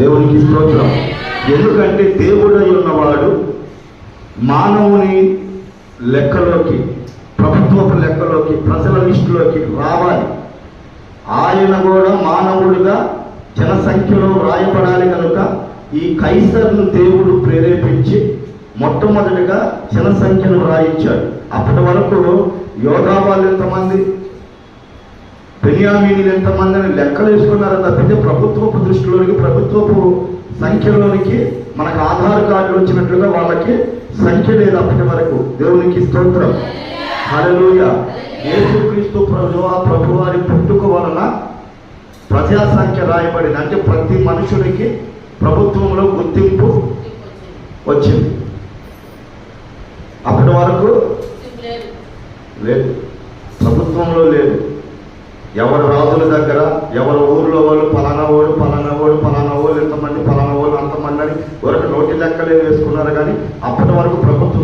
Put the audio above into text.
దేవునికి స్తోత్రం. ఎందుకంటే దేవుడై ఉన్నవాడు మానవుని లెక్కలోకి, ప్రభుత్వపు లెక్కలోకి, ప్రజల లిస్టులోకి రావాలి. ఆయన కూడా మానవుడిగా జనసంఖ్యలో రాయబడాలి కనుక ఈ కైసర్ను దేవుడు ప్రేరేపించి మొట్టమొదటిగా జనసంఖ్యను రాయించాడు. అప్పటి వరకు యోధా వాళ్ళు ఎంతమంది, బెన్యామీనీలు ఎంతమంది అని లెక్కలు వేసుకున్నారు తప్పితే ప్రభుత్వపు దృష్టిలోనికి, ప్రభుత్వపు సంఖ్యలోనికి మనకు ఆధార్ కార్డులు వచ్చినట్లుగా వాళ్ళకి సంఖ్య లేదు అప్పటి వరకు. దేవునికి స్తోత్రం. హల్లెలూయా. యేసుక్రీస్తు ప్రభు వారి పుట్టుక వలన ప్రజా సంఖ్య రాయబడింది. అంటే ప్రతి మనుషునికి ప్రభుత్వంలో గుర్తింపు వచ్చింది. అప్పటి వరకు లేదు, ప్రభుత్వంలో లేదు. ఎవరు రాజుల దగ్గర, ఎవరు ఊర్లో వాళ్ళు పలానా ఓడు పలానా ఓడు పలానా ఓళ్ళు ఎంతమంది, పలానా వాళ్ళు అంతమంది అని వరకు నోటి లెక్కలే వేసుకున్నారు. కానీ అప్పటి వరకు ప్రభుత్వం